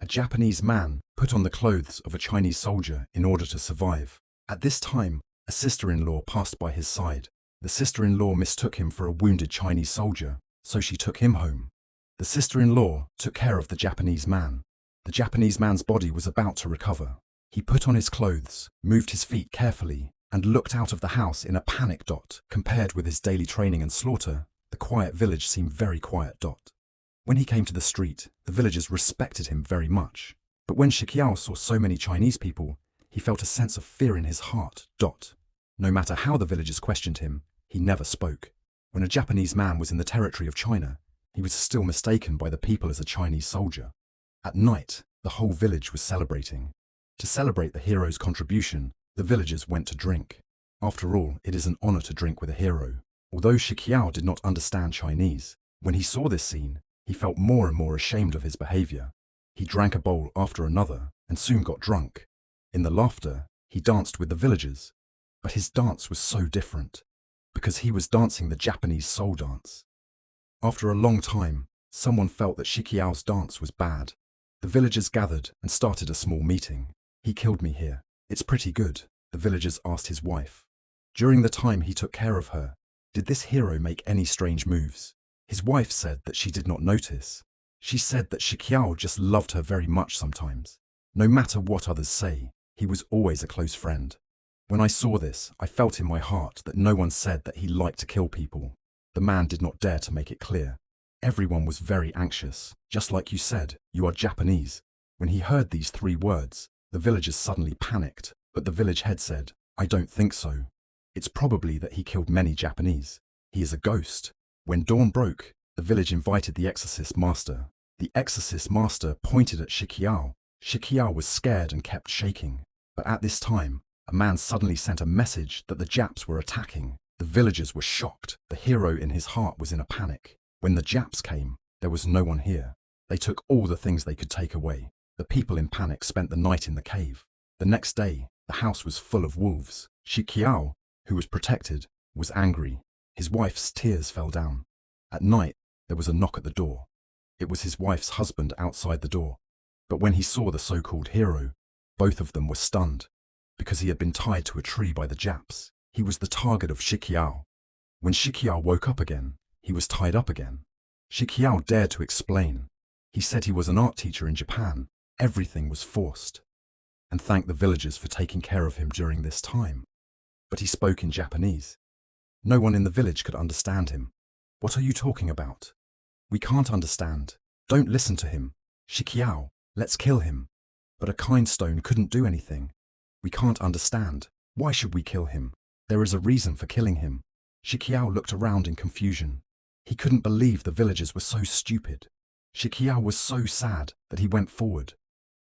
A Japanese man put on the clothes of a Chinese soldier in order to survive. At this time, a sister-in-law passed by his side. The sister-in-law mistook him for a wounded Chinese soldier, so she took him home. The sister-in-law took care of the Japanese man. The Japanese man's body was about to recover. He put on his clothes, moved his feet carefully, and looked out of the house in a panic. Compared with his daily training and slaughter, the quiet village seemed very quiet. When he came to the street, the villagers respected him very much. But when Shiqiao saw so many Chinese people, he felt a sense of fear in his heart. No matter how the villagers questioned him, he never spoke. When a Japanese man was in the territory of China, he was still mistaken by the people as a Chinese soldier. At night, the whole village was celebrating. To celebrate the hero's contribution, the villagers went to drink. After all, it is an honor to drink with a hero. Although Shiqiao did not understand Chinese, when he saw this scene, he felt more and more ashamed of his behavior. He drank a bowl after another and soon got drunk. In the laughter, he danced with the villagers. But his dance was so different, because he was dancing the Japanese soul dance. After a long time, someone felt that Shiqiao's dance was bad. The villagers gathered and started a small meeting. He killed me here. It's pretty good, the villagers asked his wife. During the time he took care of her, did this hero make any strange moves? His wife said that she did not notice. She said that Shiqiao just loved her very much sometimes. No matter what others say, he was always a close friend. When I saw this, I felt in my heart that no one said that he liked to kill people. The man did not dare to make it clear. Everyone was very anxious. Just like you said, you are Japanese. When he heard these 3 words, the villagers suddenly panicked, but the village head said, I don't think so. It's probably that he killed many Japanese. He is a ghost. When dawn broke, the village invited the exorcist master. The exorcist master pointed at Shiqiao. Shiqiao was scared and kept shaking. But at this time, a man suddenly sent a message that the Japs were attacking. The villagers were shocked. The hero in his heart was in a panic. When the Japs came, there was no one here. They took all the things they could take away. The people in panic spent the night in the cave. The next day, the house was full of wolves. Shiqiao, who was protected, was angry. His wife's tears fell down. At night, there was a knock at the door. It was his wife's husband outside the door. But when he saw the so-called hero, both of them were stunned. Because he had been tied to a tree by the Japs, he was the target of Shiqiao. When Shiqiao woke up again, he was tied up again. Shiqiao dared to explain. He said he was an art teacher in Japan. Everything was forced. And thanked the villagers for taking care of him during this time. But he spoke in Japanese. No one in the village could understand him. What are you talking about? We can't understand. Don't listen to him. Shiqiao, let's kill him. But a kind stone couldn't do anything. We can't understand. Why should we kill him? There is a reason for killing him. Shiqiao looked around in confusion. He couldn't believe the villagers were so stupid. Shiqiao was so sad that he went forward.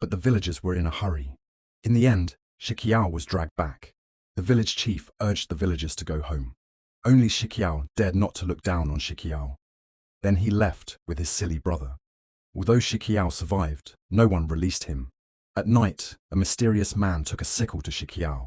But the villagers were in a hurry. In the end, Shiqiao was dragged back. The village chief urged the villagers to go home. Only Shiqiao dared not to look down on Shiqiao. Then he left with his silly brother. Although Shiqiao survived, no one released him. At night, a mysterious man took a sickle to Shiqiao.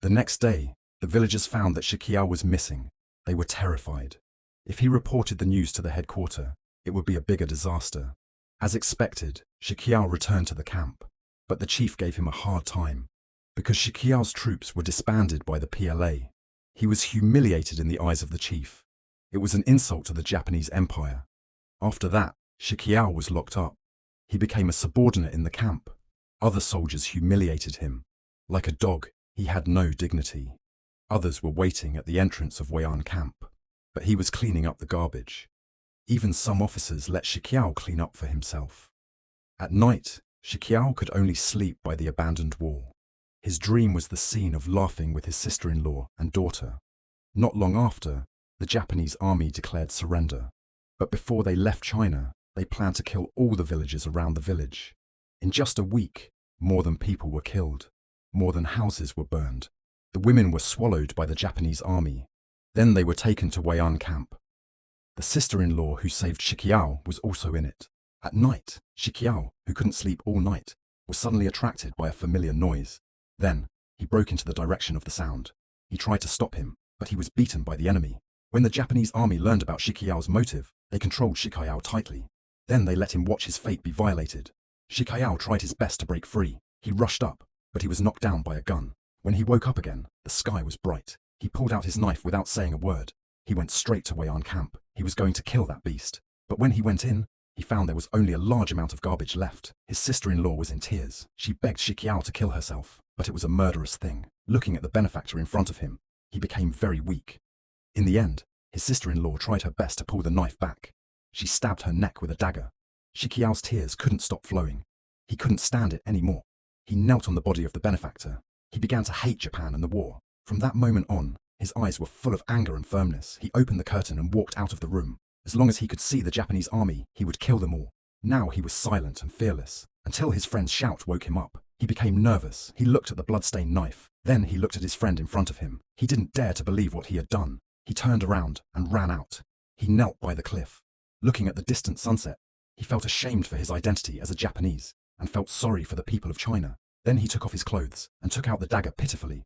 The next day, the villagers found that Shiqiao was missing. They were terrified. If he reported the news to the headquarter, it would be a bigger disaster. As expected, Shiqiao returned to the camp. But the chief gave him a hard time. Because Shiqiao's troops were disbanded by the PLA, he was humiliated in the eyes of the chief. It was an insult to the Japanese Empire. After that, Shiqiao was locked up. He became a subordinate in the camp. Other soldiers humiliated him. Like a dog, he had no dignity. Others were waiting at the entrance of Wei'an Camp, but he was cleaning up the garbage. Even some officers let Shiqiao clean up for himself. At night, Shiqiao could only sleep by the abandoned wall. His dream was the scene of laughing with his sister-in-law and daughter. Not long after, the Japanese army declared surrender. But before they left China, they planned to kill all the villagers around the village. In just a week, more than people were killed. More than houses were burned. The women were swallowed by the Japanese army. Then they were taken to Wei'an Camp. The sister-in-law who saved Shiqiao was also in it. At night, Shiqiao, who couldn't sleep all night, was suddenly attracted by a familiar noise. Then, he broke into the direction of the sound. He tried to stop him, but he was beaten by the enemy. When the Japanese army learned about Shiqiao's motive, they controlled Shiqiao tightly. Then they let him watch his fate be violated. Shiqiao tried his best to break free. He rushed up, but he was knocked down by a gun. When he woke up again, the sky was bright. He pulled out his knife without saying a word. He went straight to Wei'an Camp. He was going to kill that beast. But when he went in, he found there was only a large amount of garbage left. His sister-in-law was in tears. She begged Shiqiao to kill herself, but it was a murderous thing. Looking at the benefactor in front of him, he became very weak. In the end, his sister-in-law tried her best to pull the knife back. She stabbed her neck with a dagger. Shiqiao's tears couldn't stop flowing. He couldn't stand it anymore. He knelt on the body of the benefactor. He began to hate Japan and the war. From that moment on, his eyes were full of anger and firmness. He opened the curtain and walked out of the room. As long as he could see the Japanese army, he would kill them all. Now he was silent and fearless, until his friend's shout woke him up. He became nervous. He looked at the blood-stained knife. Then he looked at his friend in front of him. He didn't dare to believe what he had done. He turned around and ran out. He knelt by the cliff. Looking at the distant sunset, he felt ashamed for his identity as a Japanese, and felt sorry for the people of China. Then he took off his clothes and took out the dagger pitifully.